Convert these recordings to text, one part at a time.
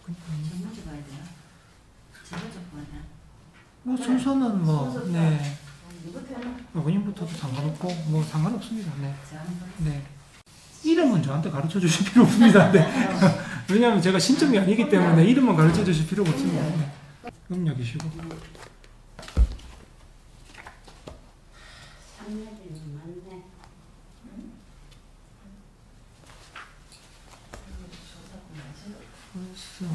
전문지 봐야 돼요? 제거적 봐야 돼? 뭐 순서는 뭐 순서 네. 누구부터요? 어머님부터도 상관없고 뭐 상관없습니다. 네. 자, 네. 이름은 저한테 가르쳐 주실 필요 없습니다. 네. 왜냐하면 제가 신청이 아니기 때문에 이름은 가르쳐 주실 필요가 없습니다. 네. 음력이시고. 삼년이 많네. 벌써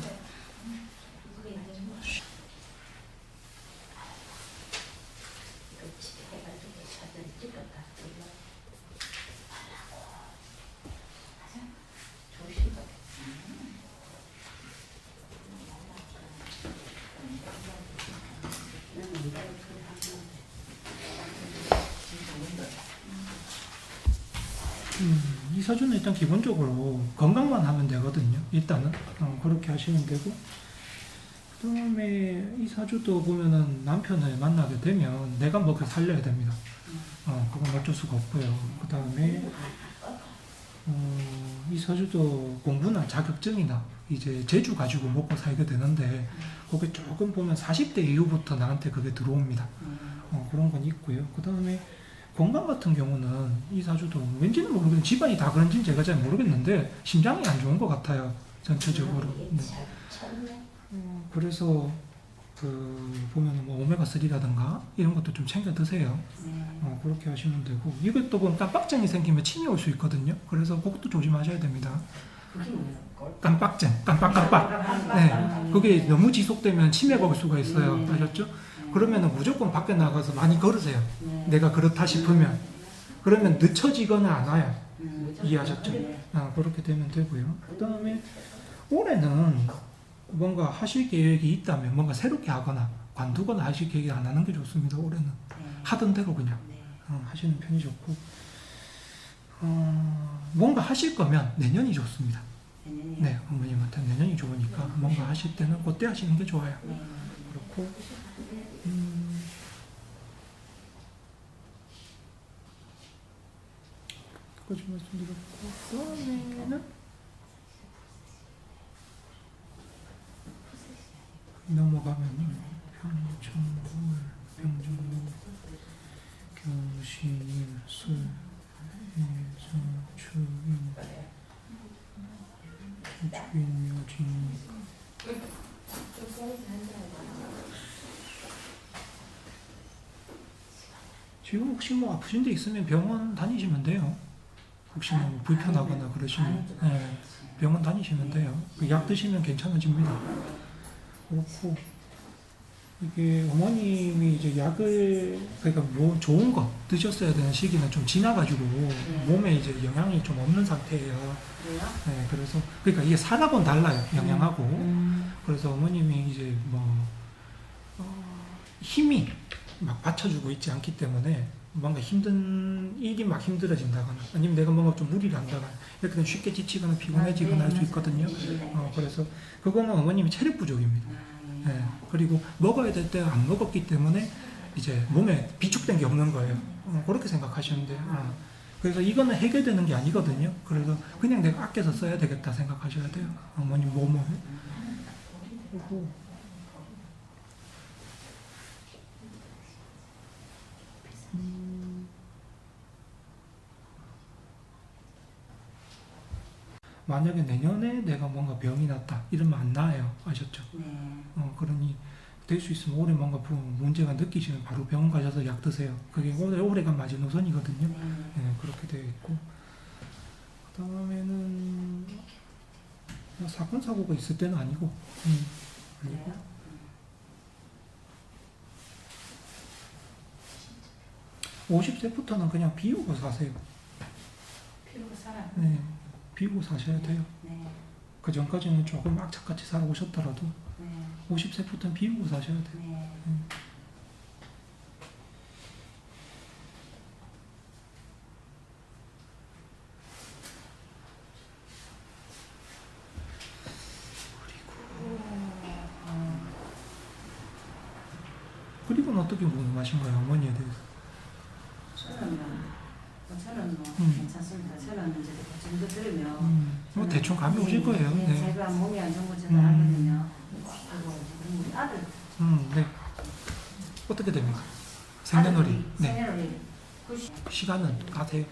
이사주는 일단 기본적으로 건강만 하면 되거든요. 일단은 그렇게 하시면 되고, 그 다음에 이사주도 보면은 남편을 만나게 되면 내가 먹여 살려야 됩니다. 그건 어쩔 수가 없고요. 그 다음에 이사주도 공부나 자격증이나 이제 재주 가지고 먹고 살게 되는데, 그게 조금 보면 40대 이후부터 나한테 그게 들어옵니다. 그런 건 있고요. 그 다음에 건강 같은 경우는 이 사주도 왠지는 모르겠는데 집안이 다 그런지는 제가 잘 모르겠는데 심장이 안 좋은 것 같아요. 전체적으로. 네. 그래서 그 보면은 뭐 오메가3라든가 이런 것도 좀 챙겨 드세요. 그렇게 하시면 되고, 이것도 보면 깜빡증이 생기면 침이 올 수 있거든요. 그래서 그것도 조심하셔야 됩니다. 깜빡증, 깜빡깜빡. 네, 그게 너무 지속되면 치매가 올 수가 있어요. 아셨죠? 그러면은 무조건 밖에 나가서 많이 걸으세요. 내가 그렇다 싶으면. 그러면 늦춰지거나 안 와요. 이해하셨죠? 그렇게 되면 되고요. 그 다음에 올해는 뭔가 하실 계획이 있다면 뭔가 새롭게 하거나 관두거나 하실 계획이 안 하는 게 좋습니다. 올해는. 하던 대로 그냥 하시는 편이 좋고, 뭔가 하실 거면 내년이 좋습니다. 네, 어머님한테 내년이 좋으니까 뭔가 하실 때는 그때 하시는 게 좋아요. 그렇고, 까지 말씀드렸고, 그다음에는 넘어가면 평천월, 병정로, 교신일, 술, 해성, 추인, 주인, 묘지니까. 지금 혹시 뭐 아프신 데 있으면 병원 다니시면 돼요. 혹시 뭐 불편하거나 그러시면 병원 다니시면 돼요. 그 약 드시면 괜찮아집니다. 그렇고, 이게 어머님이 이제 약을, 그러니까 뭐 좋은 거 드셨어야 되는 시기는 좀 지나가지고 몸에 이제 영향이 좀 없는 상태예요. 네, 그래서 그러니까 이게 사람은 달라요, 영양하고. 그래서 어머님이 이제 뭐 힘이 막 받쳐주고 있지 않기 때문에 뭔가 힘든 일이 막 힘들어진다거나 아니면 내가 뭔가 좀 무리를 한다거나 이렇게 되면 쉽게 지치거나 피곤해지거나 할 수 있거든요. 그래서 그거는 어머님이 체력 부족입니다. 네, 그리고 먹어야 될 때 안 먹었기 때문에 이제 몸에 비축된 게 없는 거예요. 그렇게 생각하시면 돼요. 그래서 이거는 해결되는 게 아니거든요. 그래서 그냥 내가 아껴서 써야 되겠다 생각하셔야 돼요. 어머님 몸을. 그리고 만약에 내년에 내가 뭔가 병이 났다 이러면 안 나아요. 아셨죠? 그러니 될 수 있으면 올해 뭔가 문제가 느끼시면 바로 병원 가셔서 약 드세요. 그게 올해가 마지노선이거든요. 네, 그렇게 되어 있고, 그 다음에는 뭐 사건 사고가 있을 때는 아니고, 아니고. 50세부터는 그냥 비우고 사세요. 피우고 살아. 네, 비우고 사셔야 돼요. 그 전까지는 조금 악착같이 살아오셨더라도 50세부터는 비우고 사셔야 돼요. 그리고는 어떻게 궁금하신 거예요, 어머니에 대해서? 저는 뭐 괜찮습니다. 저는 이제 그 정도 들으면 뭐 대충 감이 오실 거예요. 네. 네. 제가 몸이 안 좋은 거 저도 알거든요. 그리고 우리 아들. 네. 어떻게 됩니까? 생년월일. 네. 생년월일. 90. 시간은 아세요?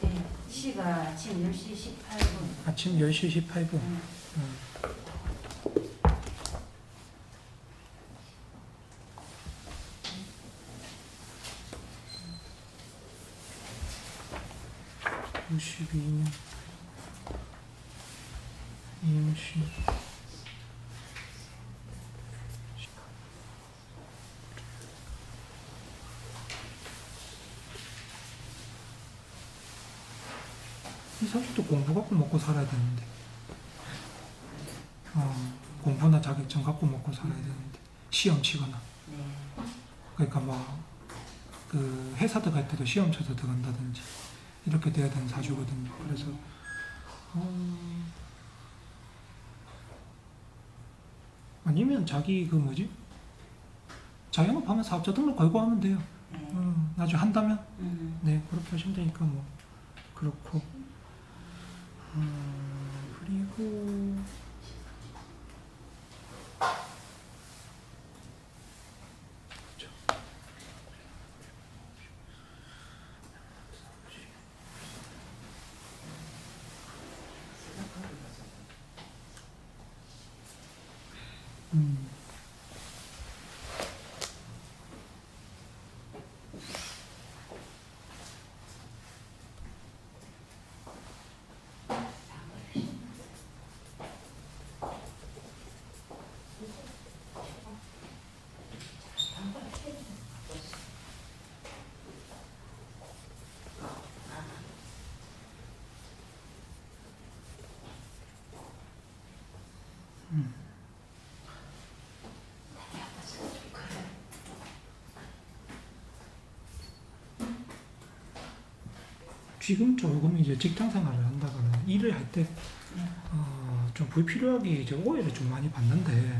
네. 시가 아침 10시 18분. 아침 10시 18분. 음. 92년 임시 이 사람도 공부 갖고 먹고 살아야 되는데 공부나 자격증 갖고 먹고 살아야 되는데 시험 치거나 네. 그러니까 막 그 회사 들어갈 때도 시험 쳐서 들어간다든지 이렇게 돼야 되는 사주거든요. 그래서 아니면 자기 그 뭐지 자영업하면 사업자 등록 걸고 하면 돼요. 네. 나중에 한다면 네. 네 그렇게 하시면 되니까 뭐 그렇고 그리고 지금 조금 이제 직장 생활을 한다거나 일을 할 때 좀 불필요하게 이제 오해를 좀 많이 받는데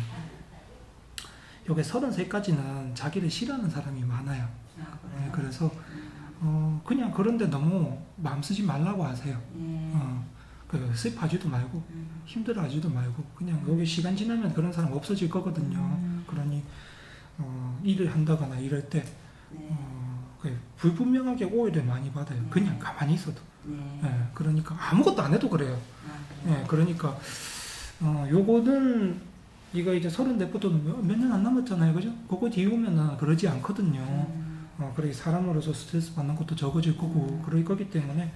요게 33까지는 자기를 싫어하는 사람이 많아요. 네, 그래서 그냥 그런데 너무 마음 쓰지 말라고 하세요. 그 슬퍼하지도 말고 힘들어하지도 말고 그냥 여기 시간 지나면 그런 사람 없어질 거거든요. 그러니 일을 한다거나 이럴 때 불분명하게 오해를 많이 받아요. 그냥 가만히 있어도. 네, 그러니까 아무것도 안 해도 그래요. 네, 그러니까 요거는 이거 이제 34부터 몇 년 안 남았잖아요, 그죠? 그거 뒤에 오면은 그러지 않거든요. 그렇게 사람으로서 스트레스 받는 것도 적어질 거고 그럴 거기 때문에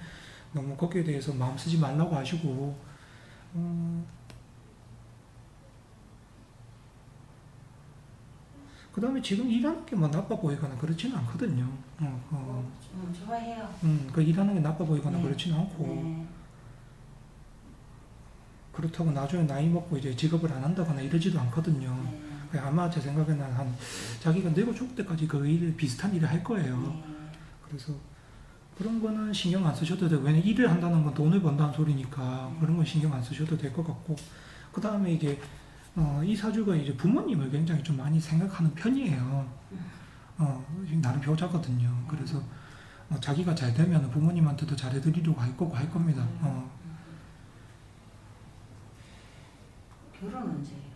너무 거기에 대해서 마음 쓰지 말라고 하시고 그 다음에 지금 일하는 게 뭐 나빠 보이거나 그렇지는 않거든요. 좋아해요. 그 일하는 게 나빠 보이거나 네. 그렇지는 않고 네. 그렇다고 나중에 나이 먹고 이제 직업을 안 한다거나 이러지도 않거든요. 네. 아마 제 생각에는 한 자기가 늙어 죽을 때까지 그 일을 비슷한 일을 할 거예요. 네. 그래서 그런 거는 신경 안 쓰셔도 돼요. 왜냐면 일을 한다는 건 돈을 번다는 소리니까 그런 건 신경 안 쓰셔도 될 것 같고 그 다음에 이게 이 사주가 이제 부모님을 굉장히 좀 많이 생각하는 편이에요. 나름 효자거든요. 그래서 자기가 잘 되면 부모님한테도 잘해드리려고 할 거고 할 겁니다. 결혼 언제예요?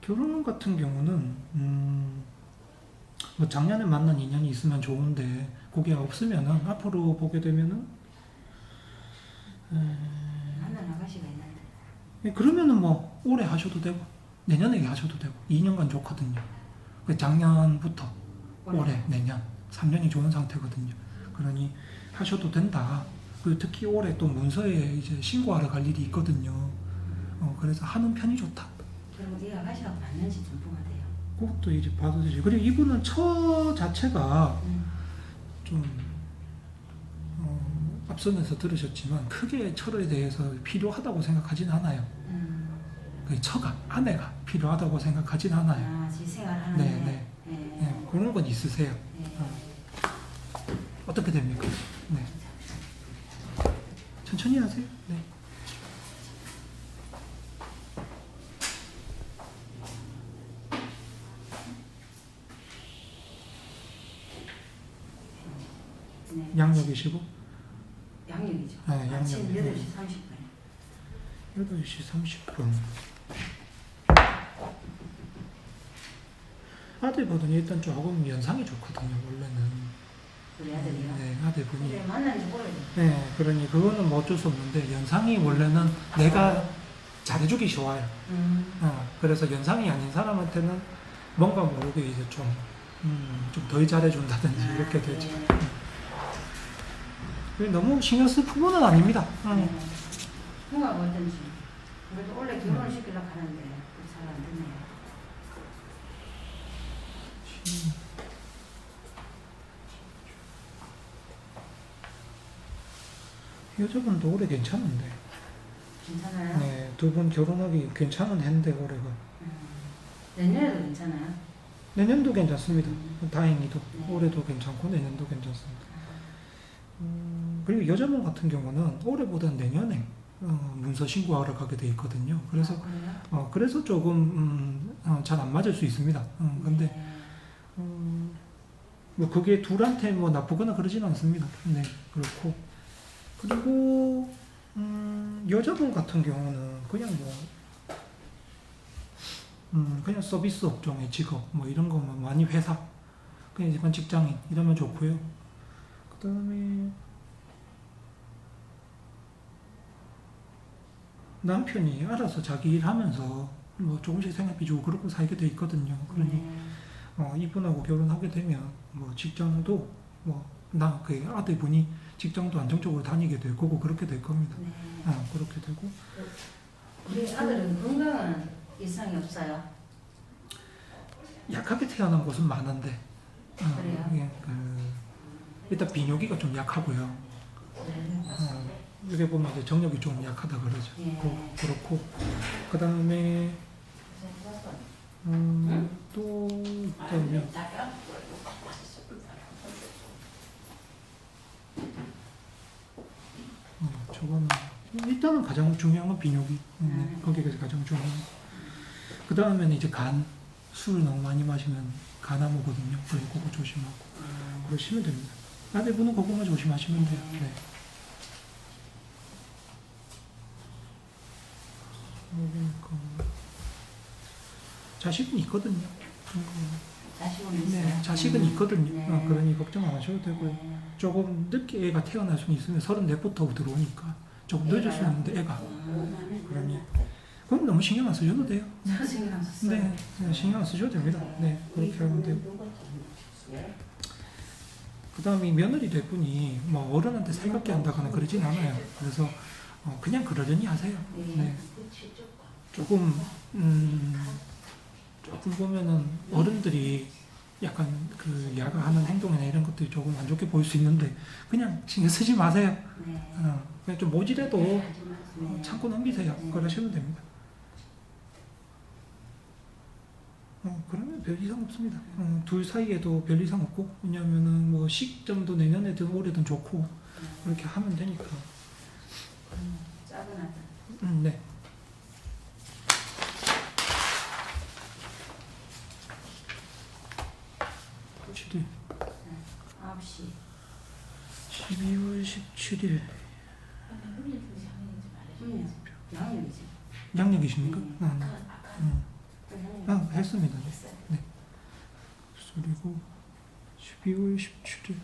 결혼 같은 경우는 뭐 작년에 만난 인연이 있으면 좋은데 그게 없으면은 앞으로 보게 되면은 만난 아가씨가 있는데. 그러면은 뭐 올해 하셔도 되고 내년에 하셔도 되고 2년간 좋거든요. 작년부터 올해 내년 3년이 좋은 상태거든요. 그러니 하셔도 된다. 그리고 특히 올해 또 문서에 이제 신고하러 갈 일이 있거든요. 그래서 하는 편이 좋다. 그리고 이 아가씨가 맞는지 좀 보면 돼요. 그것도 이제 봐도 되지. 그리고 이분은 처 자체가 좀 앞선에서 들으셨지만 크게 철에 대해서 필요하다고 생각하진 않아요. 그 처가 아내가 필요하다고 생각하진 않아요. 지 생활하는데. 네, 그런 건 있으세요. 어떻게 됩니까? 네. 천천히 하세요. 네. 네. 양력이시고? 양력이죠. 네, 양력. 아침 8시 30분에. 8시 30분. 아들보다는 일단 조금 연상이 좋거든요, 원래는. 우리 아들이요? 네, 아들분이. 그래, 만난지 모르겠어. 네, 그러니 그거는 뭐 어쩔 수 없는데, 연상이 원래는 내가 잘해주기 좋아요. 그래서 연상이 아닌 사람한테는 뭔가 모르게 이제 좀 덜 잘해준다든지 이렇게 되죠. 너무 신경 쓸 부분은 아닙니다. 누가 뭐든지. 그래도 원래 결혼을 시키려고 하는데 잘 안 되네요. 여자분도 올해 괜찮은데. 괜찮아요? 네, 두 분 결혼하기 괜찮은 해인데 올해가. 내년에도 괜찮아요? 내년도 괜찮습니다. 다행히도. 네. 올해도 괜찮고 내년도 괜찮습니다. 그리고 여자분 같은 경우는 올해보다는 내년에 문서 신고하러 가게 돼 있거든요. 그래서 그래요? 그래서 조금 잘 안 맞을 수 있습니다. 근데 뭐 그게 둘한테 뭐 나쁘거나 그러지는 않습니다. 네, 그렇고 그리고 여자분 같은 경우는 그냥 뭐 그냥 서비스 업종의 직업 뭐 이런 거만 많이 회사 그냥 일반 직장인 이러면 좋고요. 그 다음에 남편이 알아서 자기 일하면서 뭐 조금씩 생활비 주고 그러고 살게 돼 있거든요. 그러니 이분하고 결혼하게 되면 뭐 직장도 그 아들분이 직장도 안정적으로 다니게 될 거고 그렇게 될 겁니다. 그렇게 되고 우리 아들은 건강은 이상이 없어요? 약하게 태어난 곳은 많은데 그래요? 예, 일단 비뇨기가 좀 약하고요. 여기 보면 이제 정력이 좀 약하다 그러죠. 예. 그렇고 그 다음에 또 있다면 저거는 일단은 가장 중요한 건 비뇨기. 거기가 가장 중요한. 그 다음에는 이제 술 너무 많이 마시면 간암 오거든요. 그래서 그거 조심하고 그러시면 됩니다. 아내분은 그거만 조심하시면 돼요. 네. 자식은 있거든요. 자식은 있어요? 네, 자식은 있거든요. 네. 그러니 걱정 안 하셔도 되고요. 조금 늦게 애가 태어날 수는 있으면 34부터 들어오니까 조금 늦을 수는 있는데 애가 그러니 그건 너무 신경 안 쓰셔도 돼요. 저 신경 안 썼어요. 네, 신경 안 쓰셔도 됩니다. 네, 그렇게 하면 되고. 그 다음에 며느리 될 분이 뭐 어른한테 살갑게 한다거나 그러진 않아요. 그래서 그냥 그러려니 하세요. 네. 조금 보면은 어른들이 약간 그 야가하는 행동이나 이런 것들이 조금 안 좋게 보일 수 있는데 그냥 신경 쓰지 마세요. 그냥 좀 모질해도 참고 넘기세요. 그러시면 됩니다. 그러면 별 이상 없습니다. 둘 사이에도 별 이상 없고 왜냐면은 뭐 시점도 내년에든 올해든 좋고 그렇게 하면 되니까. 짜증나다. 네. 네. 9시. 12월 17일. 양력이지. 양력이십니까? 했습니다. 네. 그리고 12월 17일.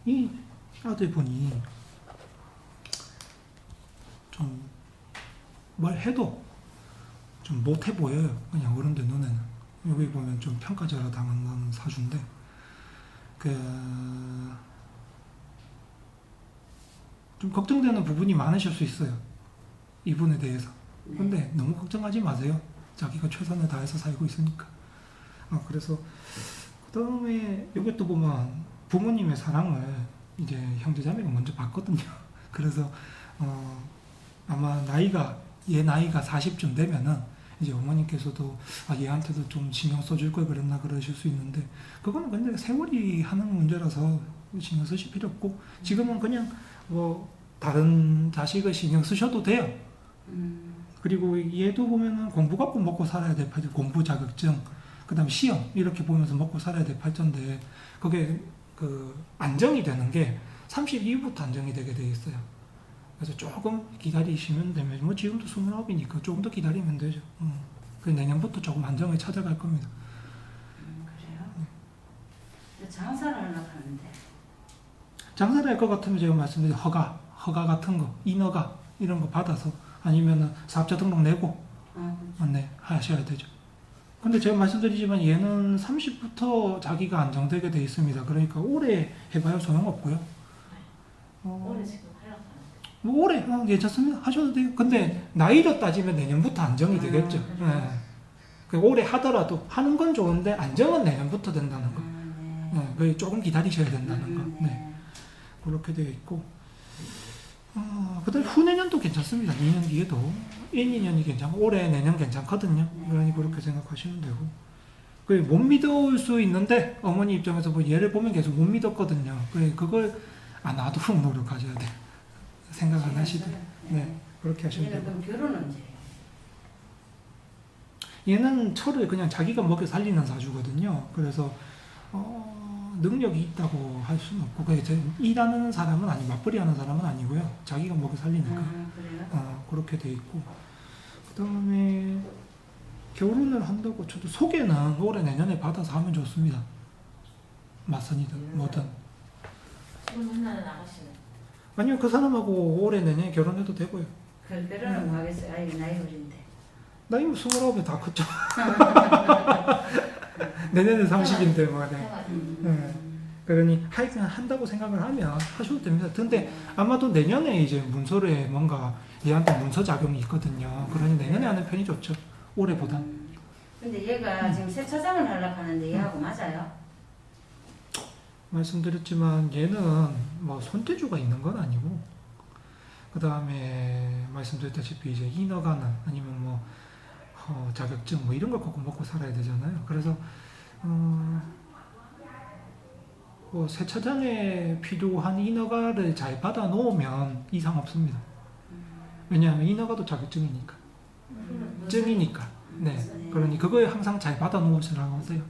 이 아들분이 좀 뭘 해도 좀 못해 보여요. 그냥 어른들 눈에는. 여기 보면 좀 평가절하 당하는 사주인데 좀 걱정되는 부분이 많으실 수 있어요. 이분에 대해서. 근데 너무 걱정하지 마세요. 자기가 최선을 다해서 살고 있으니까. 그래서 그 다음에 이것도 보면 부모님의 사랑을 이제 형제자매가 먼저 받거든요. 그래서 아마 얘 나이가 40쯤 되면은 이제 어머님께서도 얘한테도 좀 신경 써줄 걸 그랬나 그러실 수 있는데 그거는 근데 세월이 하는 문제라서 신경 쓰실 필요 없고 지금은 그냥 뭐 다른 자식을 신경 쓰셔도 돼요. 그리고 얘도 보면은 공부 갖고 먹고 살아야 될 판이 공부 자격증 그다음 시험 이렇게 보면서 먹고 살아야 될 팔자인데 그게 그 안정이 되는 게 32부터 안정이 되게 돼 있어요. 그래서 조금 기다리시면 되면 뭐 지금도 29이니까 조금 더 기다리면 되죠. 그 내년부터 조금 안정을 찾아갈 겁니다. 그래요? 장사를 하려고 하는데 장사를 할 것 같으면 제가 말씀드린 허가 같은 거, 인허가 이런 거 받아서 아니면은 사업자 등록 내고 네, 하셔야 되죠. 근데 제가 말씀드리지만 얘는 30부터 자기가 안정되게 돼 있습니다. 그러니까 올해 해봐야 소용없고요. 올해 지금 하려고 뭐 올해 괜찮습니다. 하셔도 돼요. 근데 나이로 따지면 내년부터 안정이 되겠죠. 네. 그 올해 하더라도 하는 건 좋은데 안정은 내년부터 된다는 거. 네. 그 조금 기다리셔야 된다는 거. 네. 그렇게 되어 있고. 그다음 후내년도 괜찮습니다. 2년 뒤에도 1, 2년이 괜찮고 올해 내년 괜찮거든요. 그러니 그렇게 생각하시면 되고. 못 믿을 수 있는데 어머니 입장에서 뭐 얘를 보면 계속 못 믿었거든요. 그걸 나도 노력하셔야 돼. 생각 안 하시든. 네, 그렇게 하시면 되고. 그럼 결혼 언제예요? 얘는 철을 그냥 자기가 먹여 살리는 사주거든요. 그래서 능력이 있다고 할 수는 없고 일하는 사람은 맞벌이 하는 사람은 아니고요. 자기가 먹여 살리니까. 그래요? 그렇게 돼 있고 그 다음에 결혼을 한다고 쳐도 소개는 올해 내년에 받아서 하면 좋습니다. 맞선이든 뭐든. 지금 만나는 아가씨는 아니요, 그 사람하고 올해 내년에 결혼해도 되고요. 결혼은 뭐 하겠어요? 아이 나이 어린데. 나이 뭐 29에 다 컸죠. 내년에 30인데 뭐. 네. 그러니 하여튼 한다고 생각을 하면 하셔도 됩니다. 근데 아마도 내년에 이제 문서에 뭔가 얘한테 문서 작용이 있거든요. 그러니 내년에 하는 편이 좋죠. 올해보다. 근데 얘가 지금 세차장을 하려고 하는데 얘하고 맞아요? 말씀드렸지만 얘는 뭐 손재주가 있는 건 아니고 그 다음에 말씀드렸다시피 이제 인허가는 아니면 뭐 자격증 뭐 이런 걸 꼭 먹고 살아야 되잖아요. 그래서 뭐 세차장에 필요한 인허가를 잘 받아 놓으면 이상 없습니다. 왜냐하면 인허가도 자격증이니까. 증이니까. 네. 그러니 그거에 항상 잘 받아 놓으시라고 하세요.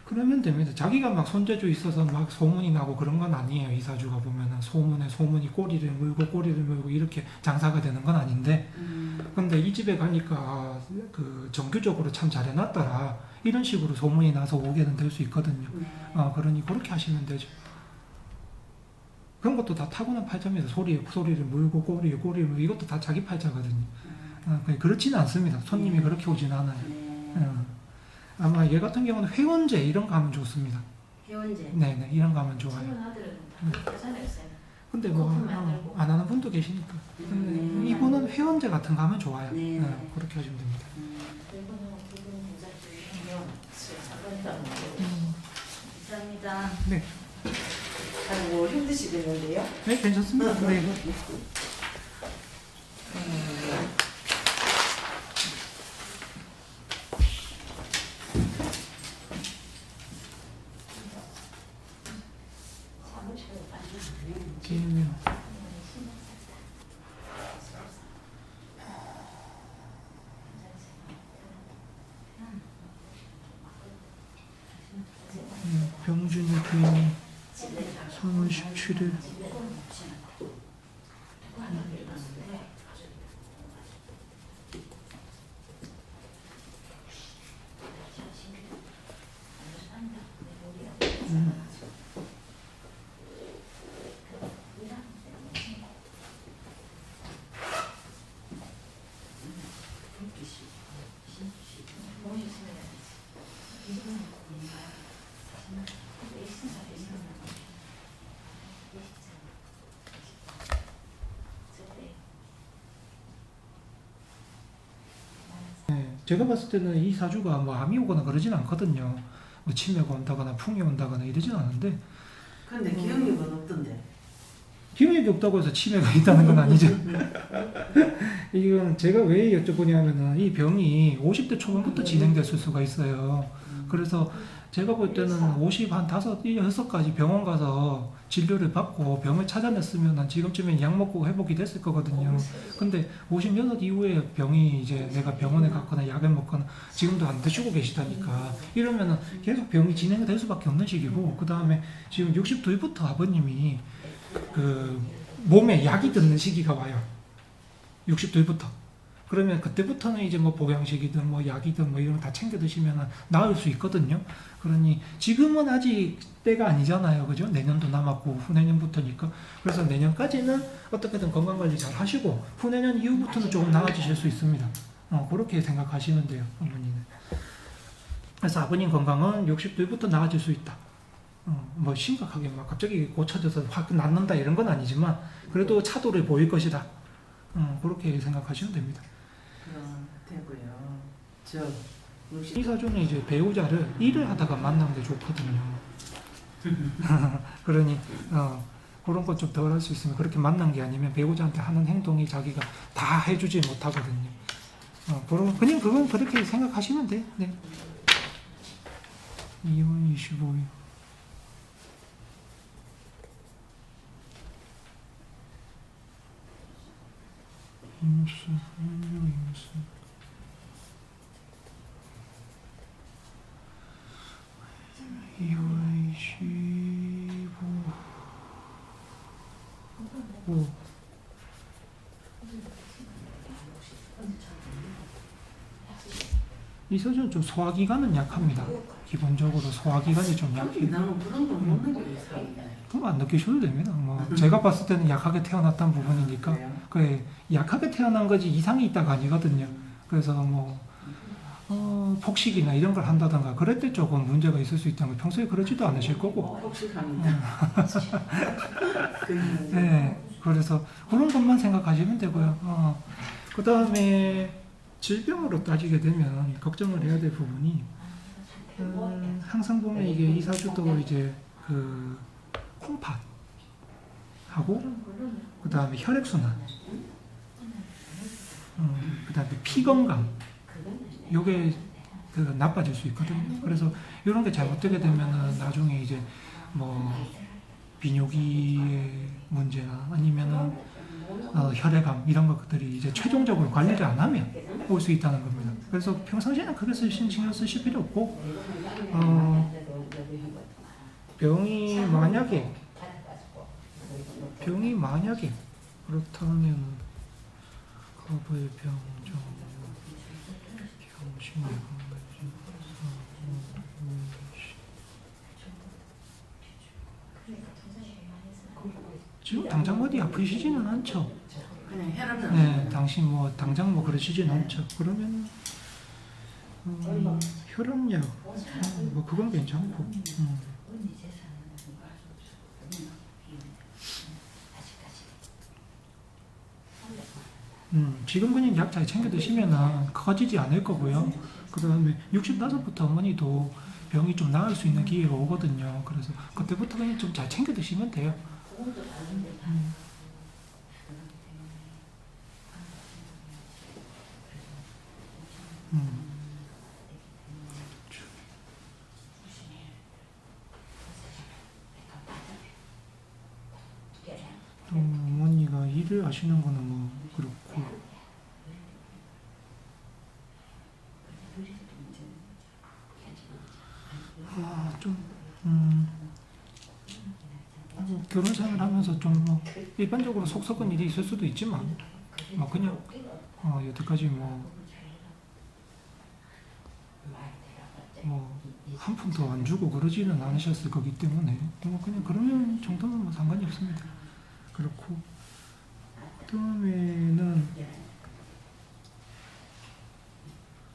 그러면 됩니다. 자기가 막 손재주 있어서 막 소문이 나고 그런 건 아니에요. 이사주가 보면은 소문이 꼬리를 물고 이렇게 장사가 되는 건 아닌데 근데 이 집에 가니까 그 정규적으로 참 잘 해놨더라 이런 식으로 소문이 나서 오게는 될 수 있거든요. 그러니 그렇게 하시면 되죠. 그런 것도 다 타고난 팔자입니다. 소리를 물고 꼬리를 물고 이것도 다 자기 팔자거든요. 그렇지는 않습니다. 손님이 그렇게 오진 않아요. 아마 얘 같은 경우는 회원제 이런 거 하면 좋습니다. 회원제? 네네, 이런 거 하면 좋아요. 친구 아들은 다 그러잖아요. 근데 뭐 안 하는 분도 계시니까. 이분은 회원제 같은 거 하면 좋아요. 그렇게 하시면 됩니다. 이거는 기분 괜찮지. 하면 상관이라는 거. 감사합니다. 네. 아이고 힘드시겠는데요? 네, 괜찮습니다. 네. 병준이 부인이 3월 17일 제가 봤을 때는 이 사주가 뭐 암이 오거나 그러진 않거든요. 뭐 치매가 온다거나 풍이 온다거나 이러진 않은데 근데 기억력은 없던데. 기억력이 없다고 해서 치매가 있다는 건 아니죠. 이건 제가 왜 여쭤보냐면은 이 병이 50대 초반부터 진행됐을 수가 있어요. 그래서 제가 볼 때는 50 한 5, 6가지 병원 가서 진료를 받고 병을 찾아냈으면 한 지금쯤엔 약 먹고 회복이 됐을 거거든요. 근데 56 이후에 병이 이제 내가 병원에 갔거나 약을 먹거나 지금도 안 드시고 계시다니까 이러면은 계속 병이 진행될 수밖에 없는 시기고, 그 다음에 지금 62부터 아버님이 그 몸에 약이 드는 시기가 와요. 62부터. 그러면 그때부터는 이제 뭐 보양식이든 뭐 약이든 뭐 이런 거 다 챙겨 드시면 나을 수 있거든요. 그러니 지금은 아직 때가 아니잖아요. 그죠? 내년도 남았고 후내년부터니까. 그래서 내년까지는 어떻게든 건강관리 잘 하시고 후내년 이후부터는 조금 나아지실 수 있습니다. 그렇게 생각하시면 돼요. 어머니는. 그래서 아버님 건강은 60대부터 나아질 수 있다. 뭐 심각하게 막 갑자기 고쳐져서 확 낫는다 이런 건 아니지만 그래도 차도를 보일 것이다. 그렇게 생각하시면 됩니다. 되고요. 이 사주는 이제 배우자를 일을 하다가 만나는 게 좋거든요. 그러니 그런 것 좀 덜 할 수 있으면 그렇게 만난 게 아니면 배우자한테 하는 행동이 자기가 다 해주지 못하거든요. 그냥 그건 그렇게 생각하시면 돼. 네. 2월 25일. 임수, 임수. 2월 25. 오. 이 서주는 좀 소화기관은 약합니다. 기본적으로 소화기관이 좀 약해요. 나는 그런 걸 못 느끼겠어요. 그럼 안 느끼셔도 됩니다. 뭐 제가 봤을 때는 약하게 태어났던 부분이니까 그 약하게 태어난 거지 이상이 있다가 아니거든요. 그래서 뭐 폭식이나 이런 걸 한다던가 그럴 때 조금 문제가 있을 수 있다는 거 평소에 그러지도 않으실 거고. 폭식합니다. 네, 그래서 그런 것만 생각하시면 되고요. 그 다음에 질병으로 따지게 되면 걱정을 해야 될 부분이 항상 보면 이게 이사주도 이제 그 콩팥하고 그 다음에 혈액순환, 그 다음에 피 건강, 요게 그 나빠질 수 있거든요. 그래서 이런 게 잘못되게 되면은 나중에 이제 뭐 비뇨기의 문제나 아니면은 혈액암 이런 것들이 이제 최종적으로 관리를 안 하면 올 수 있다는 겁니다. 그래서 평상시에는 크게 신경 쓰실 필요 없고 병이 만약에 그렇다면 거부의병 지금 당장 어디 아프시지는 않죠. 그냥 혈압. 네, 당신 뭐 당장 뭐 그러시진 않죠. 그러면 혈압약 뭐 그건 괜찮고. 지금 그냥 약 잘 챙겨 드시면은 커지지 않을 거고요. 그 다음에 65부터 어머니도 병이 좀 나을 수 있는 기회가 오거든요. 그래서 그때부터 그냥 좀 잘 챙겨 드시면 돼요. 어머니가 일을 하시는 거는 뭐 그렇고 결혼 생활하면서 좀 뭐 일반적으로 속 썩은 일이 있을 수도 있지만 뭐 그냥 여태까지 뭐 한 푼도 안 주고 그러지는 않으셨을 거기 때문에 뭐 그냥 그러면 정도는 뭐 상관이 없습니다. 그렇고 그다음에는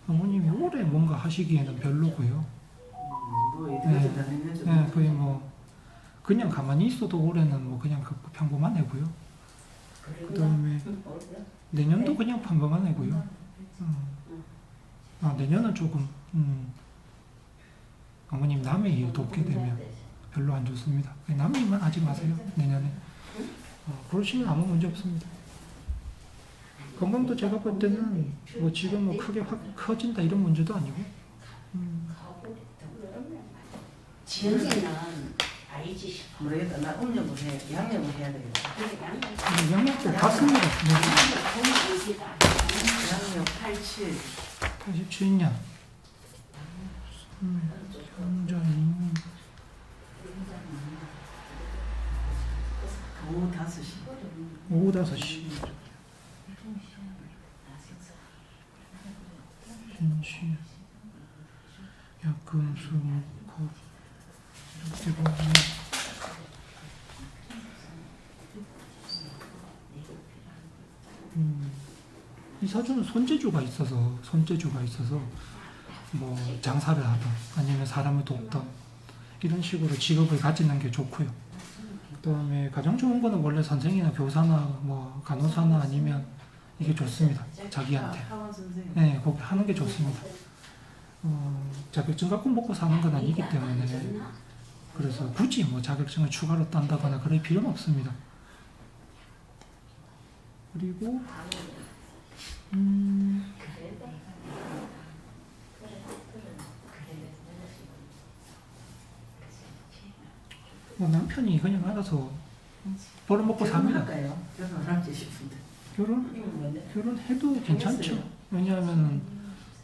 어머님이 올해 뭔가 하시기에는 별로고요. 네, 거의 뭐 그냥 가만히 있어도 올해는 뭐 그냥 평범한 애고요. 그다음에 내년도 그냥 평범한 애고요. 내년은 조금 어머님 남의 일 돕게 되면 별로 안 좋습니다. 남의 일만 하지 마세요. 내년에 그러시면 아무 문제 없습니다. 건강도 제가 볼 때는 뭐 지금 뭐 크게 확 커진다 이런 문제도 아니고 지은이는 알지 싶어. 모르겠다. 나 음력을 해, 양력을 해야 되겠다. 그래, 양력 양력도 같습니다. 네. 보면 알지다. 양력 87. 87년. 경전이 오후 5시. 오후 5시. 신시. 약금수 목합. 대부분. 이 사주는 손재주가 있어서 뭐 장사를 하던 아니면 사람을 돕던 이런 식으로 직업을 가지는 게 좋고요. 그다음에 가장 좋은 거는 원래 선생이나 교사나 뭐 간호사나 아니면 이게 좋습니다. 자기한테. 하원 선생님. 네, 거기 하는 게 좋습니다. 자격증 갖고 먹고 사는 건 아니기 때문에 그래서 굳이 뭐 자격증을 추가로 딴다거나 그럴 필요는 없습니다. 그리고 뭐 남편이 그냥 알아서 벌어먹고 삽니다. 결혼할까요? 결혼할지 싶은데. 결혼해도 괜찮죠. 왜냐하면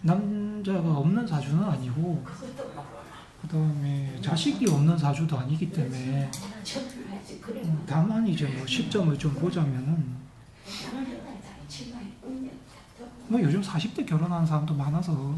남자가 없는 사주는 아니고 그다음에 자식이 없는 사주도 아니기 때문에 다만 이제 뭐 시점을 좀 보자면은 뭐 요즘 40대 결혼하는 사람도 많아서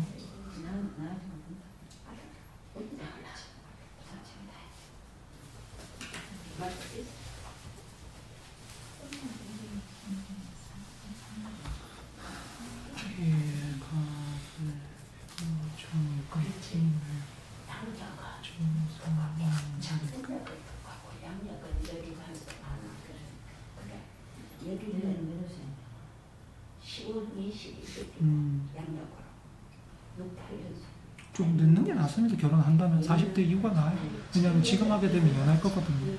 좀 늦는 게 낫습니다. 결혼한다면 40대 이후가 나아요. 왜냐하면 지금 하게 되면 연할 거거든요.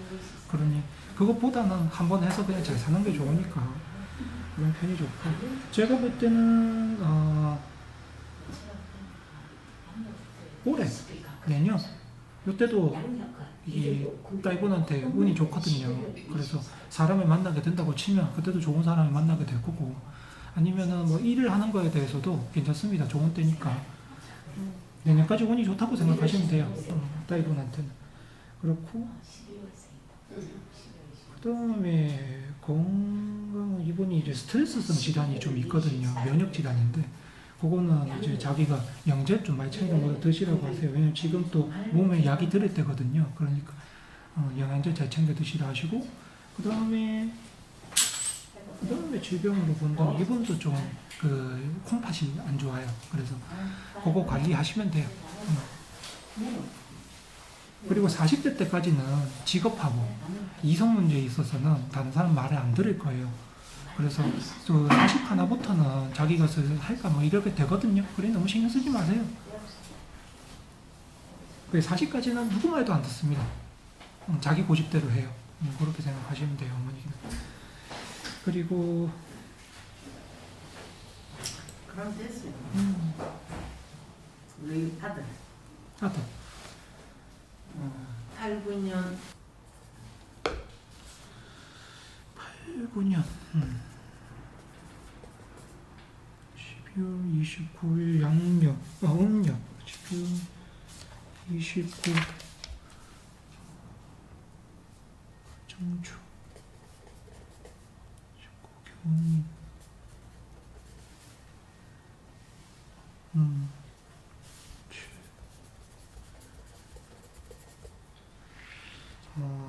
그러니 그것보다는 한번 해서 그냥 잘 사는 게 좋으니까 그런 편이 좋고 제가 볼 때는 올해 내년 이때도 이 딸분한테 운이 좋거든요. 그래서 사람을 만나게 된다고 치면 그때도 좋은 사람을 만나게 될 거고 아니면은 뭐 일을 하는 거에 대해서도 괜찮습니다. 좋은 때니까 내년까지 운이 좋다고 생각하시면 돼요. 딸분한테는 그렇고 그다음에 건강 이분이 이제 스트레스성 질환이 좀 있거든요. 면역 질환인데 그거는 이제 자기가 영재 좀 많이 챙겨 먹어 드시라고 하세요. 왜냐면 지금 또 몸에 약이 들을 때거든요. 그러니까 영양제 잘 챙겨 드시라 하시고 그다음에 질병으로 본다면 이분도 좀 그 콩팥이 안 좋아요. 그래서 그거 관리하시면 돼요. 그리고 40대 때까지는 직업하고 이성 문제에 있어서는 다른 사람 말을 안 들을 거예요. 그래서 또 41부터는 자기가 할까 뭐 이렇게 되거든요. 그래 너무 신경 쓰지 마세요. 40까지는 누구 말도 안 듣습니다. 자기 고집대로 해요. 그렇게 생각하시면 돼요, 어머니는. 그리고 그럼 됐어요. 우리 아들. 8, 9년 9년 12월 29일 양력 음력 12월 29 정축 19 경인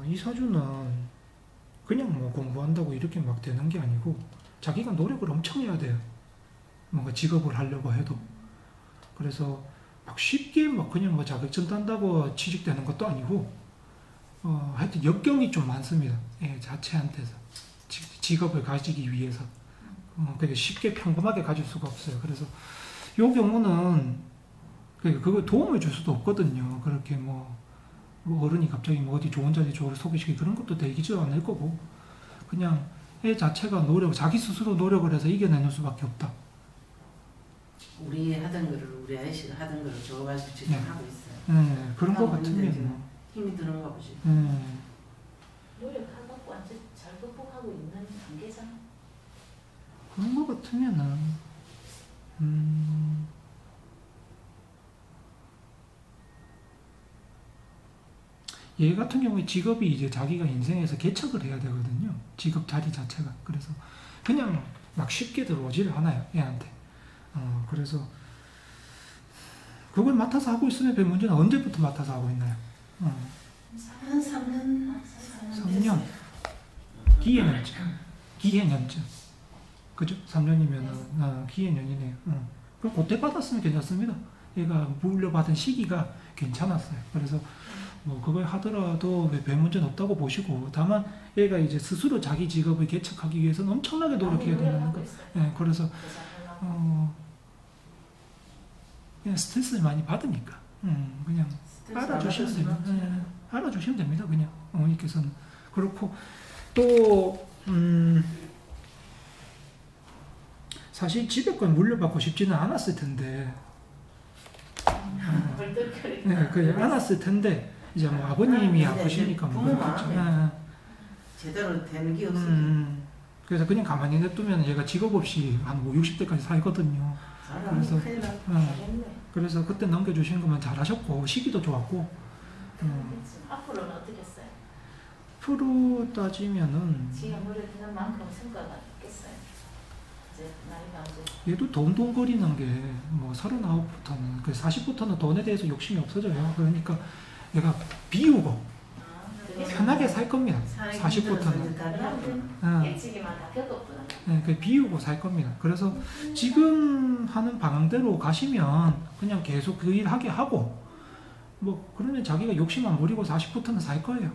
이 사주는 그냥 뭐 공부한다고 이렇게 막 되는 게 아니고 자기가 노력을 엄청 해야 돼요. 뭔가 직업을 하려고 해도. 그래서 막 쉽게 막 그냥 뭐 자격증 딴다고 취직되는 것도 아니고 하여튼 역경이 좀 많습니다. 예, 자체한테서. 직업을 가지기 위해서. 그게 쉽게 평범하게 가질 수가 없어요. 그래서 요 경우는 그거 도움을 줄 수도 없거든요. 그렇게 뭐 어른이 갑자기 뭐 어디 좋은 자리 소개시키고 그런 것도 되지도 않을 거고 그냥 애 자체가 자기 스스로 노력을 해서 이겨내는 수밖에 없다. 우리 하던 거를 우리 아이씨가 하던 거를 좋아가지고 지금 하고 있어요. 그런 거 하고 있는데 같으면 지금 뭐, 힘이 드는가 보지. 노력하고 완전 잘 극복하고 있는 단계잖아. 그런 거 같으면은 얘 같은 경우에 직업이 이제 자기가 인생에서 개척을 해야 되거든요. 직업 자리 자체가. 그래서 그냥 막 쉽게 들어오지를 않아요. 얘한테. 그래서 그걸 맡아서 하고 있으면 별 문제는 언제부터 맡아서 하고 있나요? 한 3년? 3년. 기해년쯤. 기해년쯤. 그죠? 3년이면은 기해년이네요. 그럼 그때 받았으면 괜찮습니다. 얘가 물려받은 시기가 괜찮았어요. 그래서 뭐 그걸 하더라도 별 문제는 없다고 보시고, 다만 얘가 이제 스스로 자기 직업을 개척하기 위해서는 엄청나게 노력해야 되는 거. 예, 그래서 그냥 스트레스를 많이 받으니까 그냥 알아주시면 됩니다. 알아주시면 됩니다. 그냥 어머니께서는. 그렇고 또 사실 지배권 물려받고 싶지는 않았을 텐데, 네, 그냥 않았을 텐데 이제 뭐 아버님이 아프시니까 뭐 그렇겠죠. 제대로 되는 게 없어. 그래서 그냥 가만히 냅두면 얘가 직업 없이 한 5, 60대까지 살거든요. 그래서 그래서 그때 넘겨주신 거면 잘하셨고 시기도 좋았고. 앞으로는 어떻게 했어요? 프로 따지면은 지금 노력하는 만큼 성과가 있겠어요? 이제 나이가 이제 얘도 돈돈거리는 게 뭐 39부터는 그 40부터는 돈에 대해서 욕심이 없어져요. 그러니까 얘가 비우고 편하게 살 겁니다. 40부터는. 예측이만 다 겪었구나. 네, 그 비우고 살 겁니다. 그래서 지금 하는 방향대로 가시면 그냥 계속 그 일 하게 하고, 뭐 그러면 자기가 욕심 안 부리고 40부터는 살 거예요.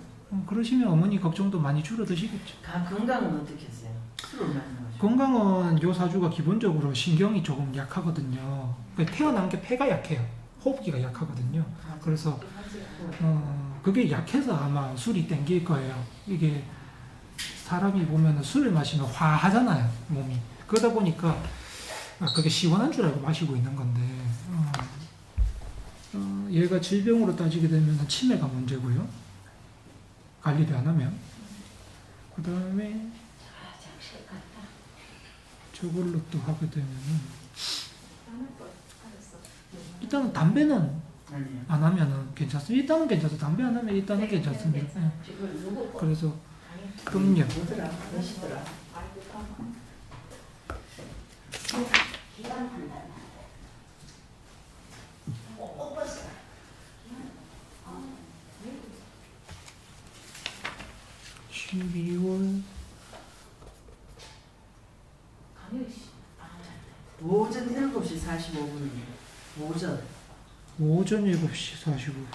그러시면 어머니 걱정도 많이 줄어드시겠죠. 건강은 어떻게 했어요? 술을 많이 마셔. 건강은 요 사주가 기본적으로 신경이 조금 약하거든요. 그러니까 태어난 게 폐가 약해요. 호흡기가 약하거든요. 그래서 그게 약해서 아마 술이 땡길 거예요. 이게 사람이 보면 술을 마시면 화하잖아요, 몸이. 그러다 보니까 그게 시원한 줄 알고 마시고 있는 건데, 얘가 질병으로 따지게 되면 치매가 문제고요. 관리를 안 하면. 그 다음에 저걸로 또 하게 되면은 일단은 담배는 아니에요. 안 하면은 괜찮습니다. 일단은 괜찮습니다. 담배 안 하면 일단은 괜찮습니다. 예. 그래서 음료. 뭐더라? 몇시더라? 시 12월 오전 7시 45분이에요. 오전. 오전 7시 45분.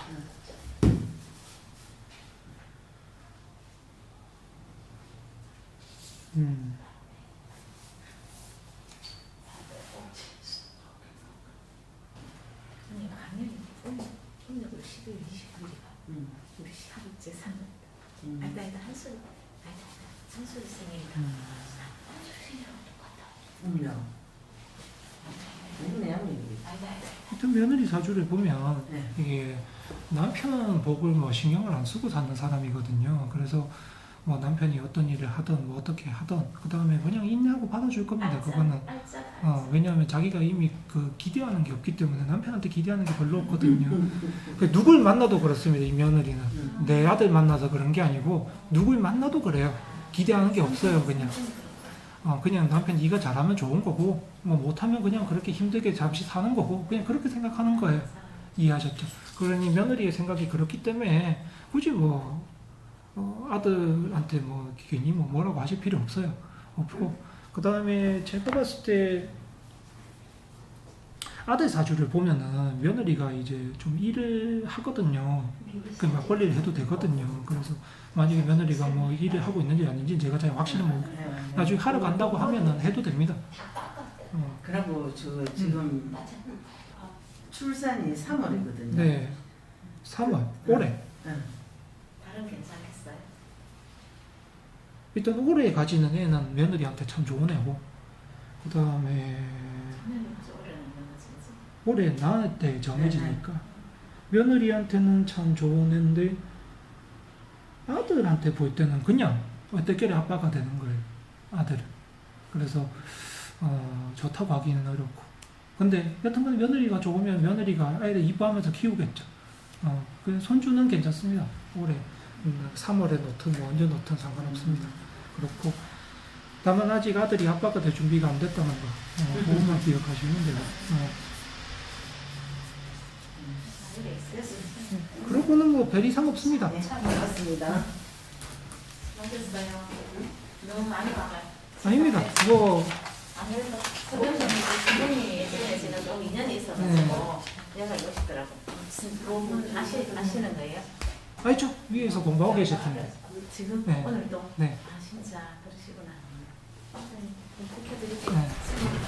아니 강연이 오늘 12월 29일이가 우리 하루째 사는 알다 한술 한술 생일이다. 한술 생일하고 똑같다. 하여튼 며느리 사주를 보면 네. 이게 남편 복을 뭐 신경을 안 쓰고 사는 사람이거든요. 그래서 뭐 남편이 어떤 일을 하든 뭐 어떻게 하든 그 다음에 그냥 인내하고 받아줄 겁니다. 그거는 왜냐하면 자기가 이미 그 기대하는 게 없기 때문에 남편한테 기대하는 게 별로 없거든요. 그 누굴 만나도 그렇습니다. 이 며느리는 내 아들 만나서 그런 게 아니고 누굴 만나도 그래요. 기대하는 게 없어요. 그냥 남편 네가 잘하면 좋은 거고 뭐 못하면 그냥 그렇게 힘들게 잠시 사는 거고 그냥 그렇게 생각하는 거예요. 이해하셨죠? 그러니 며느리의 생각이 그렇기 때문에 굳이 뭐 아들한테 뭐 괜히 뭐라고 하실 필요 없어요. 없고 그 다음에 제가 봤을 때 아들 사주를 보면은 며느리가 이제 좀 일을 하거든요. 그 막걸리를 해도 되거든요. 그래서 만약에 며느리가 뭐 일을 하고 있는지 아닌지 제가 잘 확실히 나중에 하러 간다고 하면은 해도 됩니다. 그리고 저 지금 출산이 3월이거든요. 네, 3월 올해. 다른 괜찮겠어요? 일단 올해 가지는 애는 며느리한테 참 좋은 애고 그 다음에 올해 낳을 때 정해지니까 며느리한테는 참 좋은 애인데 아들한테 볼 때는 그냥 어떻게 아빠가 되는 거예요. 아들은. 그래서 좋다고 하기는 어렵고. 근데 여튼간 며느리가 좋으면 며느리가 아이를 이뻐하면서 키우겠죠. 그 손주는 괜찮습니다. 올해 3월에 놓든 뭐 언제 놓든 상관없습니다. 그렇고 다만 아직 아들이 아빠가 될 준비가 안 됐다는 거 그것만 기억하시면 돼요. 그러고는 뭐 별 이상 없습니다. 네, 반갑습니다. 맛있어요. 너무 많이 먹어요. 아닙니다. 뭐 아무래도 선생님이 예전에 제가 좀 인연이 있어가지고 얘가 멋있더라고. 그분 아시는 거예요? 알죠? 위에서 공부하고 계실 텐데. 지금 네. 오늘도 네. 아 진짜 그러시구나. 부탁드릴게요. 네.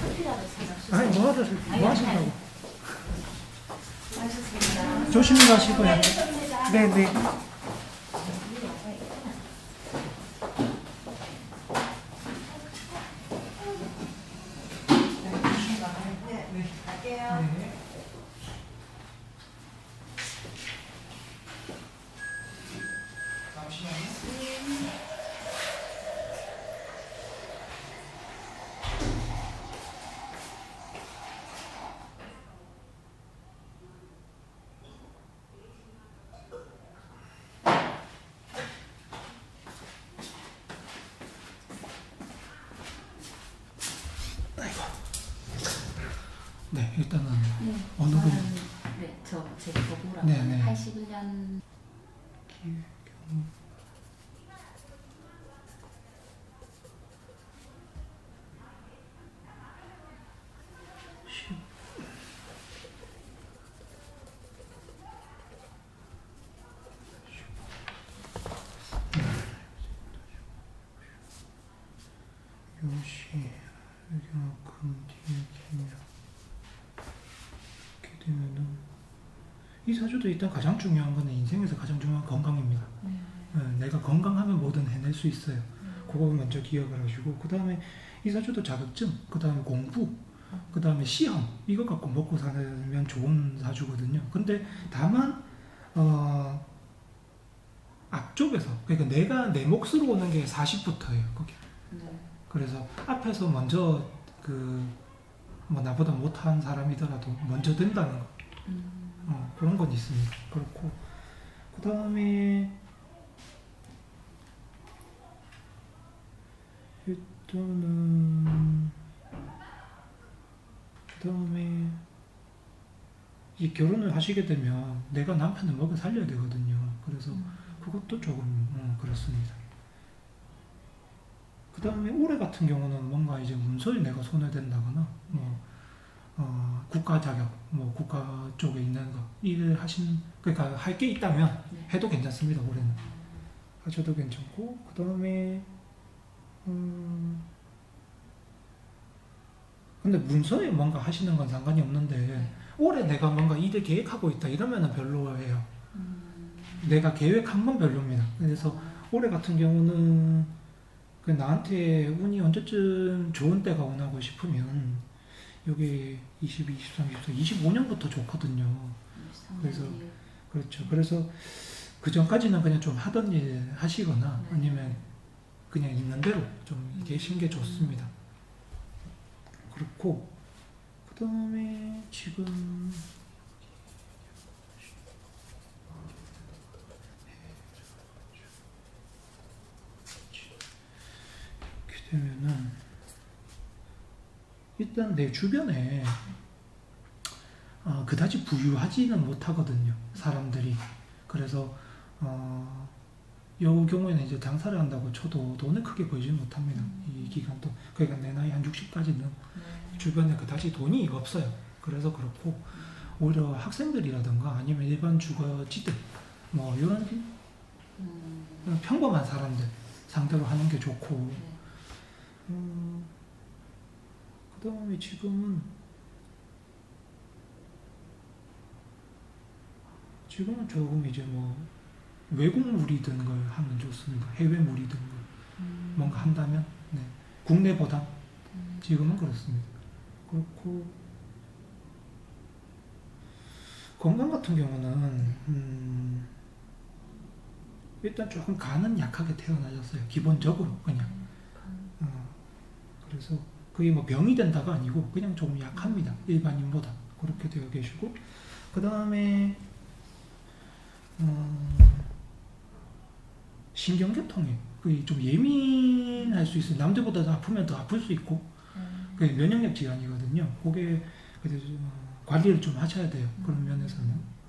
커피라도 사주세요. 아니 뭐 하신다고? 맛있습니다. 조심히 가시고요. 네네. 갈게요. 네. 잠시만요. 네, 일단은 어느 분 네, 제 부부랑 네, 네. 81년 기경 요시 여기만큼 뒤에 기냐 이렇게 되면은 이 사주도 일단 가장 중요한 거는 인생에서 가장 중요한 건강입니다. 내가 건강하면 뭐든 해낼 수 있어요. 그거 먼저 기억을 하시고 그 다음에 이 사주도 자격증, 그 다음에 공부, 그 다음에 시험 이거 갖고 먹고 살면 좋은 사주거든요. 근데 다만 앞쪽에서 그러니까 내가 내 몫으로 오는 게 40부터예요. 거기. 그래서 앞에서 먼저 뭐 나보다 못한 사람이더라도 먼저 된다는 거. 그런 건 있습니다. 그렇고 그 다음에 일단은 그 다음에 이 결혼을 하시게 되면 내가 남편을 먹여 살려야 되거든요. 그래서 그것도 조금 그렇습니다. 그 다음에 올해 같은 경우는 뭔가 이제 문서에 내가 손을 댄다거나 국가 자격, 뭐 국가 쪽에 있는 거 일을 그러니까 할 게 있다면 해도 괜찮습니다. 올해는 하셔도 괜찮고 그 다음에 근데 문서에 뭔가 하시는 건 상관이 없는데 올해 내가 뭔가 일을 계획하고 있다 이러면은 별로예요. 내가 계획한 건 별로입니다. 그래서 올해 같은 경우는 나한테 운이 언제쯤 좋은 때가 오나고 싶으면 여기 22, 23, 24, 25년부터 좋거든요. 그래서 그렇죠. 그래서 그 전까지는 그냥 좀 하던 일 하시거나 아니면 그냥 있는 대로 좀 계신 게 좋습니다. 그렇고 그 다음에 지금 이렇게 되면은 일단 내 주변에 그다지 부유하지는 못하거든요. 사람들이. 그래서 요 경우에는 이제 장사를 한다고 쳐도 돈을 크게 벌지 못합니다. 이 기간도. 그러니까 내 나이 한 60까지는 주변에 그다지 돈이 없어요. 그래서 그렇고 오히려 학생들이라든가 아니면 일반 주거지들 뭐 이런 평범한 사람들 상대로 하는 게 좋고 그 다음에 지금은 조금 이제 뭐 외국 무리든 걸 하면 좋습니다. 해외 무리든 걸 뭔가 한다면 네. 국내보다 지금은 그렇습니다. 그렇고 건강 같은 경우는 일단 조금 간은 약하게 태어나셨어요. 기본적으로 그냥. 그래서 그게 뭐 병이 된다가 아니고 그냥 조금 약합니다. 일반인보다 그렇게 되어 계시고 그 다음에 신경계통이 그게 좀 예민할 수 있어요. 남들보다 더 아프면 더 아플 수 있고 그게 면역력 질환이거든요. 그게 그래서 관리를 좀 하셔야 돼요. 그런 면에서는.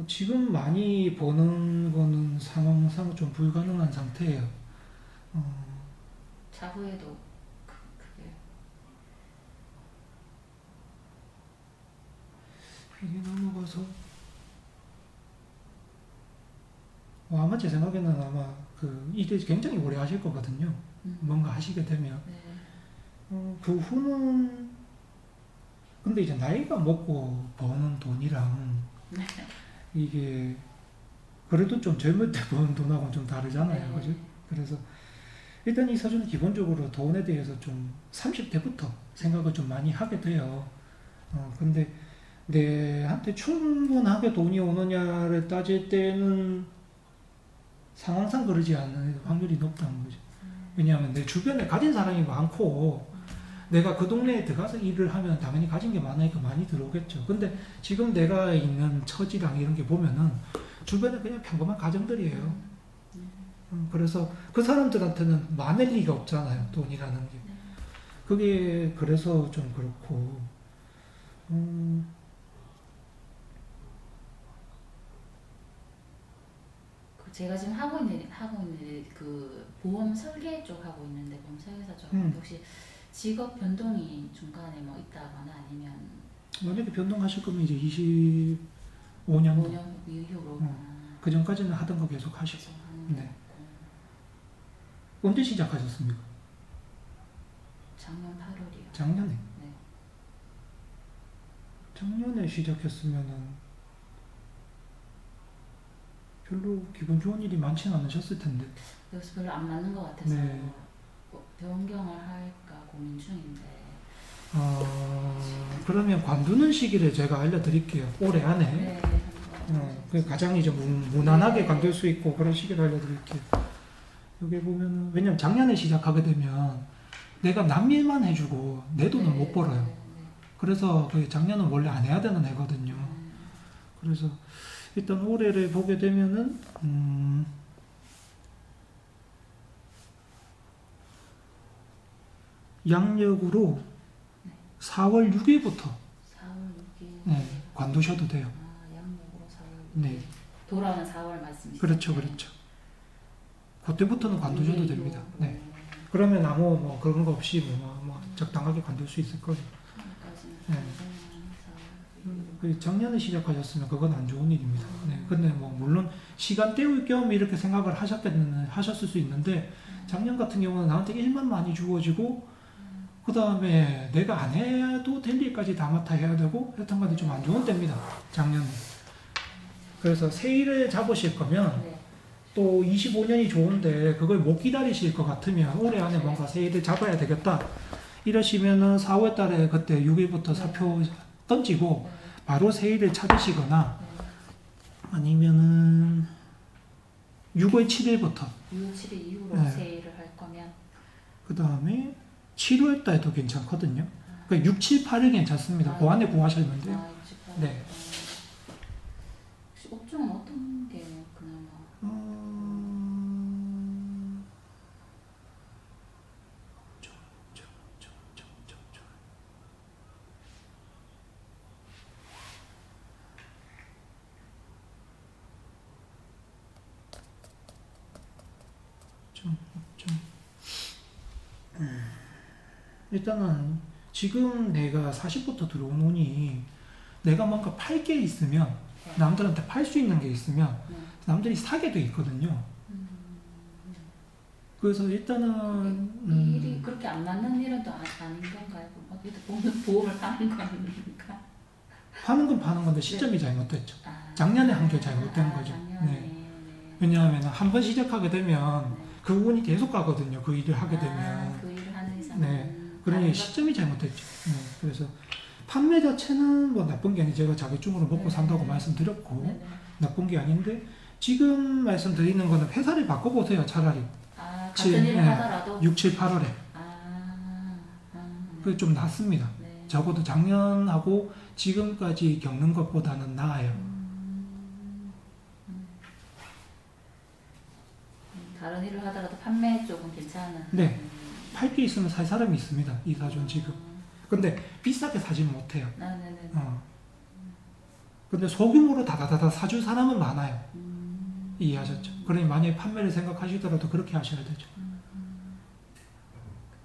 지금 많이 보는 거는 상황상 좀 불가능한 상태예요. 차후에도 그게 이게 넘어가서 아마 제 생각에는 아마 그 일을 굉장히 오래 하실 거거든요. 뭔가 하시게 되면 네. 그 후는 근데 이제 나이가 먹고 버는 돈이랑 네. 이게 그래도 좀 젊을 때 버는 돈하고는 좀 다르잖아요. 네. 그죠? 그래서 일단 이 사주는 기본적으로 돈에 대해서 좀 30대부터 생각을 좀 많이 하게 돼요. 근데 내한테 충분하게 돈이 오느냐를 따질 때는 상황상 그러지 않는 확률이 높다는 거죠. 왜냐하면 내 주변에 가진 사람이 많고 내가 그 동네에 들어가서 일을 하면 당연히 가진 게 많으니까 많이 들어오겠죠. 근데 지금 내가 있는 처지랑 이런 게 보면은 주변에 그냥 평범한 가정들이에요. 그래서 그 사람들한테는 많을 리가 없잖아요. 돈이라는 게. 그게 그래서 좀 그렇고 제가 지금 하고 있는 그 보험 설계 쪽 하고 있는데 보험 설계사 쪽 혹시 직업 변동이 중간에 뭐 있다거나 아니면 만약에 변동하실 거면 이제 25년 5년 이후로 그 전까지는 하던 거 계속 하시고. 네. 언제 시작하셨습니까? 작년 8월이요. 작년에. 네. 작년에 시작했으면은 별로 기분 좋은 일이 많지는 않으셨을 텐데. 여기서 별로 안 맞는 것 같아서 네. 변경을 할까 고민 중인데. 그러면 관두는 시기를 제가 알려드릴게요. 올해 안에. 네. 그 가장 이제 무난하게 네. 관둘 수 있고 그런 시기를 알려드릴게요. 여기 보면은 왜냐면 작년에 시작하게 되면 내가 남 일만 해주고 내 돈은 못 벌어요. 그래서 그 작년은 원래 안 해야 되는 해거든요. 그래서 일단 올해를 보게 되면은 양력으로 4월 6일부터 4월 6일. 네, 관두셔도 돼요. 양력으로 4월 6일. 네. 돌아오는 4월 말씀이시죠? 그렇죠, 그렇죠. 그때부터는 관두셔도 됩니다. 네. 그러면 아무 뭐 그런 거 없이 뭐 적당하게 관둘 수 있을 거예요. 네. 그 작년에 시작하셨으면 그건 안 좋은 일입니다. 네. 근데 뭐 물론 시간 때울 겸 이렇게 생각을 하셨을 수 있는데 작년 같은 경우는 나한테 일만 많이 주어지고 그 다음에 내가 안 해도 될 일까지 다 맡아 해야 되고 여튼간에 좀 안 좋은 때입니다. 작년에. 그래서 새 일을 잡으실 거면 또 25년이 좋은데 그걸 못 기다리실 것 같으면 올해 안에 뭔가 새 일을 잡아야 되겠다. 이러시면은 4월 달에 그때 6일부터 사표 던지고 바로 새 일을 찾으시거나 아니면은 6월 7일부터 6월 7일 이후로 네. 새 일을 할 거면 그 다음에 7월 달도 괜찮거든요. 그러니까 6, 7, 8일 괜찮습니다. 그 안에 구하시면 돼요. 네. 혹시 업종은 어떤 게 그나마? 일단은 지금 내가 40부터 들어온 운이 내가 뭔가 팔 게 있으면 남들한테 팔 수 있는 게 있으면 남들이 사게 돼 있거든요. 그래서 일단은 이 일이 그렇게 안 맞는 일은 또 아닌 건가요? 보험을 파는 건가? 파는 건 파는 건데 시점이 잘못됐죠. 작년에 한 게 잘못된 거죠. 작년에. 네. 왜냐하면 한 번 시작하게 되면 그 운이 계속 가거든요. 그 일을 하게 되면. 그 일을 하는 이상. 네. 그러니 시점이 잘못됐죠. 네. 그래서 판매 자체는 뭐 나쁜 게 아니고 제가 자격증으로 먹고 네. 산다고 말씀드렸고 네네. 나쁜 게 아닌데 지금 말씀드리는 거는 회사를 바꿔보세요. 차라리 아, 칠, 같은 일을 네. 하더라도 6, 7, 8월에 그게 좀 낫습니다. 네. 적어도 작년하고 지금까지 겪는 것보다는 나아요. 다른 일을 하더라도 판매 쪽은 괜찮은. 네. 팔 게 있으면 살 사람이 있습니다. 이사주는 지금. 근데 비싸게 사지는 못해요. 네네네. 근데 소규모로 다다다다 사줄 사람은 많아요. 이해하셨죠? 그러니 만약에 판매를 생각하시더라도 그렇게 하셔야 되죠.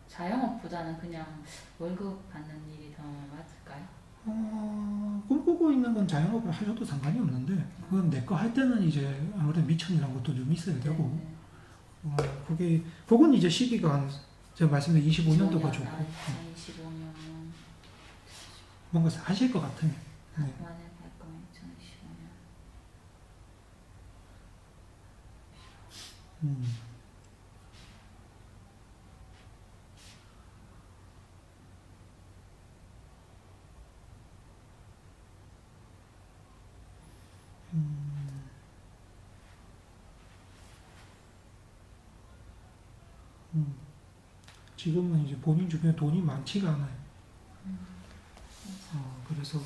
자영업보다는 그냥 월급 받는 일이 더 맞을까요? 꿈꾸고 있는 건 자영업을 하셔도 상관이 없는데 그건 내 거 할 때는 이제 아무래도 미천이라는 것도 좀 있어야 되고 그건 이제 시기가 한 제가 말씀드린 25년도가 좋고 2025년. 뭔가 하실 것 같으면 네. 만약 할 거면 2025년. 음. 지금은 이제 본인 주변에 돈이 많지가 않아요. 그래서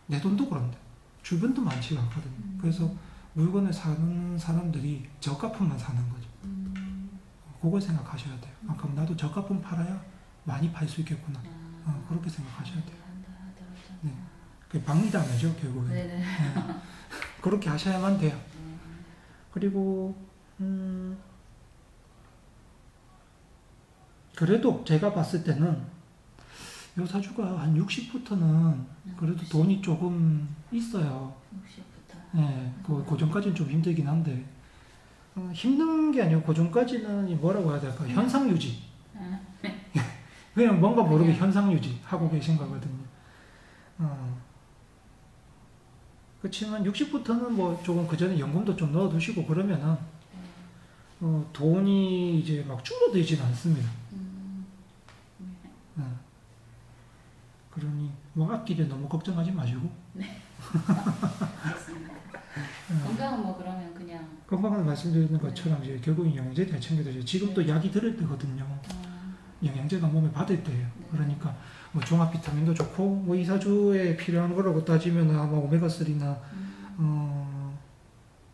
내 돈도 그런데 주변도 많지가 않거든요. 그래서 물건을 사는 사람들이 저가품만 사는 거죠. 그걸 생각하셔야 돼요. 그럼 나도 저가품 팔아야 많이 팔 수 있겠구나. 그렇게 생각하셔야 돼요. 네. 그게 박리담이죠, 결국은. 네네. 네. 그렇게 하셔야만 돼요. 그리고 그래도 제가 봤을 때는 요 사주가 한 60부터는 그래도 돈이 조금 있어요. 60부터. 네, 그 전까지는 좀 힘들긴 한데 힘든 게 아니고 그 전까지는 뭐라고 해야 될까? 현상 유지. 그냥 뭔가 모르게 현상 유지 하고 계신 거거든요. 그렇지만 60부터는 뭐 조금 그 전에 연금도 좀 넣어두시고 그러면은 돈이 이제 막 줄어들진 않습니다. 그러니 뭐 앞길에 너무 걱정하지 마시고. 알겠습니다. 건강은 뭐 그러면 그냥 건강을 말씀드리는 것처럼 이제 결국은 영양제 잘 챙겨드세요. 지금 또 약이 들을 때거든요. 영양제가 몸에 받을 때예요. 그러니까 뭐 종합 비타민도 좋고 뭐 이사주에 필요한 거라고 따지면 아마 오메가3나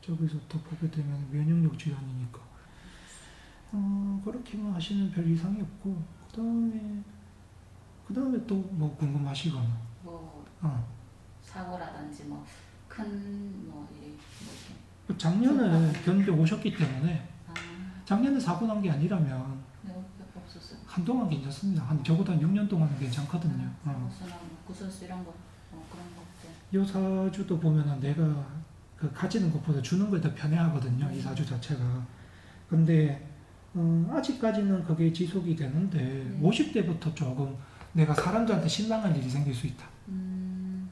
저기서 또 보게 되면 면역력 질환이니까 그렇게만 하시면 별 이상이 없고 그 다음에 또 뭐 궁금하시거나 뭐 사고라든지 뭐 큰 뭐 일이 뭐 작년에 견뎌 오셨기 때문에 이렇게. 작년에 사고 난 게 아니라면 네, 없었어요. 한동안 괜찮습니다. 적어도 한 6년 동안은 괜찮거든요. 사고수나 뭐 구설수 이런 거 그런 것들. 요 사주도 보면은 내가 그 가지는 것보다 주는 걸 더 편해하거든요. 이 사주 자체가. 근데 아직까지는 그게 지속이 되는데 50대부터 조금 내가 사람들한테 실망할 일이 생길 수 있다.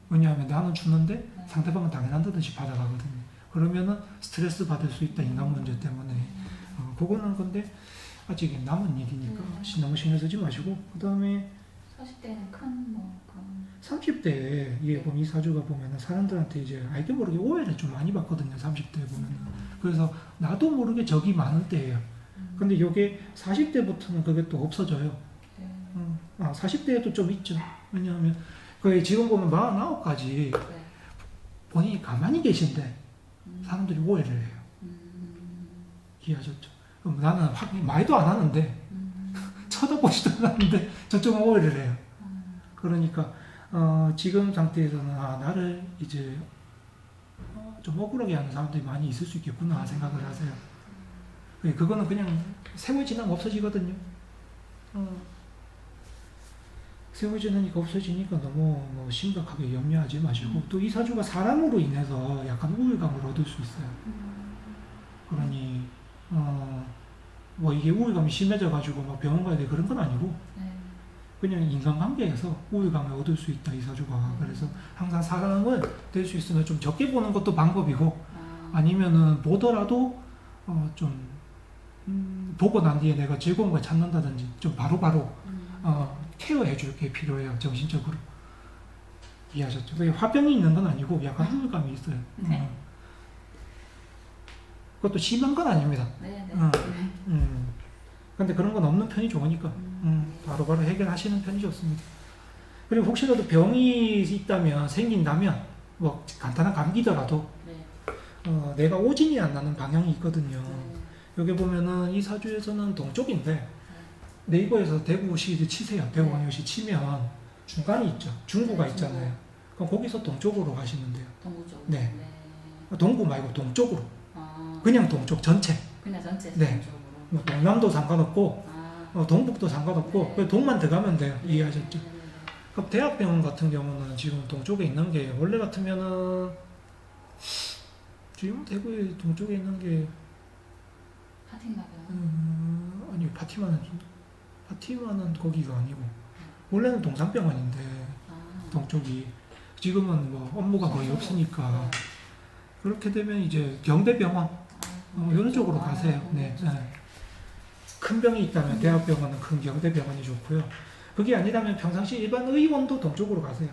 왜냐하면 나는 주는데 상대방은 당연한 듯이 받아가거든요. 그러면은 스트레스 받을 수 있다. 인간 문제 때문에. 그거는 근데 아직 남은 일이니까 너무 신경 쓰지 마시고 그 다음에 40대는 큰 뭐 그런 30대에 이 사주가 보면은 사람들한테 이제 알게 모르게 오해를 좀 많이 받거든요. 30대에 보면은. 그래서 나도 모르게 적이 많은 때예요. 근데 이게 40대부터는 그게 또 없어져요. 40대에도 좀 있죠. 왜냐하면 그 지금 보면 49까지 본인이 가만히 계신데 사람들이 오해를 해요. 이해하셨죠? 그럼 나는 말도 안 하는데 쳐다보지도 않는데 저쪽은 오해를 해요. 그러니까 지금 상태에서는 나를 이제 좀 억울하게 하는 사람들이 많이 있을 수 있겠구나 생각을 하세요. 그거는 그냥 세월 지나면 없어지거든요. 세월 지나니까 없어지니까 너무 뭐 심각하게 염려하지 마시고 또 이 사주가 사람으로 인해서 약간 우울감을 얻을 수 있어요. 그러니 뭐 이게 우울감이 심해져가지고 막 병원 가야 돼 그런 건 아니고 그냥 인간관계에서 우울감을 얻을 수 있다 이 사주가. 그래서 항상 사람을 될 수 있으면 좀 적게 보는 것도 방법이고 아니면은 보더라도 좀 보고 난 뒤에 내가 즐거운 걸 찾는다든지 좀 바로바로 케어해 줄 게 필요해요. 정신적으로. 이해하셨죠? 그게 화병이 있는 건 아니고 약간 우울감이 있어요. 네. 그것도 심한 건 아닙니다. 네, 네. 근데 그런 건 없는 편이 좋으니까 바로바로 해결하시는 편이 좋습니다. 그리고 혹시라도 병이 있다면 생긴다면 뭐 간단한 감기더라도 네. 내가 오진이 안 나는 방향이 있거든요. 네. 여기 보면은 이 사주에서는 동쪽인데 네이버에서 대구시 치세요. 대구 광역시 치면 중간이 있죠. 중구가 네, 있잖아요. 그럼 거기서 동쪽으로 가시면 돼요. 동구 쪽. 네. 동구 말고 동쪽으로. 아, 그냥 동쪽 전체. 그냥 전체 네. 쪽으로. 뭐 동남도 상관없고 동북도 상관없고 네. 동만 들어가면 돼요. 네. 이해하셨죠? 네, 네, 네. 그럼 대학병원 같은 경우는 지금 동쪽에 있는 게 원래 같으면은 지금 대구에 동쪽에 있는 게 파팅마병. 아니 파티마는 거기가 아니고 원래는 동산병원인데 아, 동쪽이 지금은 뭐 업무가 거의 없으니까 그렇게 되면 이제 경대병원 이런 쪽으로 가세요. 네. 네. 큰 병이 있다면 대학병원은 큰 경대병원이 좋고요. 그게 아니라면 평상시 일반 의원도 동쪽으로 가세요.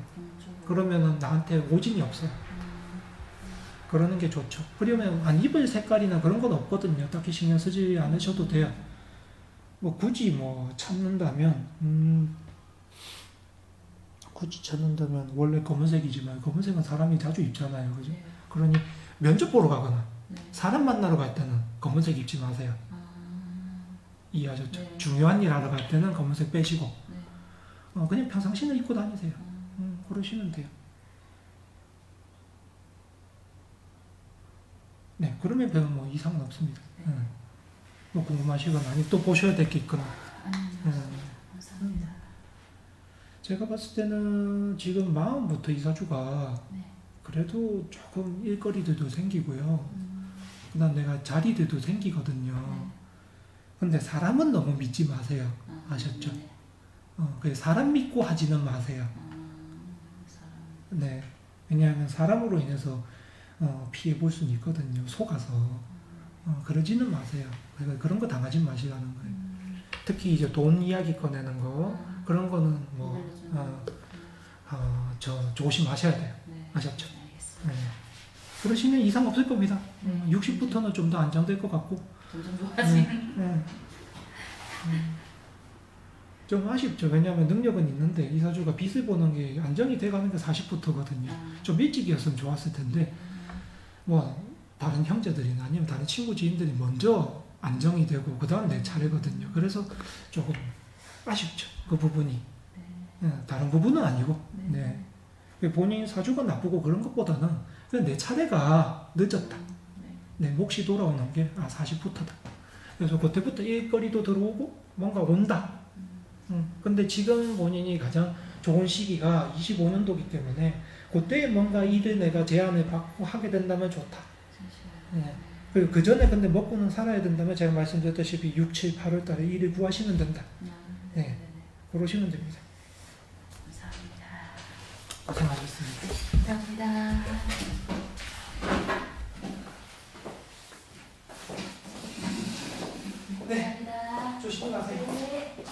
그러면은 나한테 오진이 없어요. 그러는 게 좋죠. 그러면 안 입을 색깔이나 그런 건 없거든요. 딱히 신경 쓰지 않으셔도 돼요. 뭐 굳이 뭐 찾는다면 원래 검은색이지만 검은색은 사람이 자주 입잖아요. 그죠? 네. 그러니 면접 보러 가거나 네. 사람 만나러 갈 때는 검은색 입지 마세요. 아, 이해하셨죠? 네. 중요한 일 하러 갈 때는 검은색 빼시고 네. 그냥 평상시는 입고 다니세요. 그러시면 돼요. 네, 그러면 별로 뭐 이상은 없습니다. 네. 뭐 궁금하시거나 아니 또 보셔야 될 게 있거나. 감사합니다. 제가 봤을 때는 지금 마음부터 이 사주가 네. 그래도 조금 일거리들도 생기고요. 그다음 내가 자리들도 생기거든요. 네. 근데 사람은 너무 믿지 마세요. 아셨죠? 네. 그 사람 믿고 하지는 마세요. 사람. 네. 왜냐하면 사람으로 인해서 피해 볼 수는 있거든요. 속아서. 그러지는 마세요. 그러니까 그런 거 당하지 마시라는 거예요. 특히 이제 돈 이야기 꺼내는 거 그런 거는 뭐 조심하셔야 돼요. 네. 아셨죠? 알겠습니다. 네. 그러시면 이상 없을 겁니다. 네. 60부터는 좀 더 안정될 것 같고. 점점 좋아지는. 좀 아쉽죠. 왜냐하면 능력은 있는데 이 사주가 빚을 보는 게 안정이 돼가는 게 40부터거든요. 좀 일찍이었으면 좋았을 텐데 뭐 다른 형제들이나 아니면 다른 친구 지인들이 먼저 안정이 되고 그 다음 내 차례거든요. 그래서 조금 아쉽죠. 그 부분이. 다른 부분은 아니고. 네. 본인 사주가 나쁘고 그런 것보다는 그냥 내 차례가 늦었다. 내 몫이 돌아오는 게 40부터다. 그래서 그때부터 일거리도 들어오고 뭔가 온다. 근데 지금 본인이 가장 좋은 시기가 25년도이기 때문에 그때에 뭔가 일을 내가 제안을 받고 하게 된다면 좋다. 네. 그리고 그 전에 근데 먹고는 살아야 된다면 제가 말씀드렸다시피 6, 7, 8월 달에 일을 구하시면 된다. 네. 그러시면 됩니다. 감사합니다. 고생하셨습니다. 감사합니다. 네. 조심히 가세요. 네.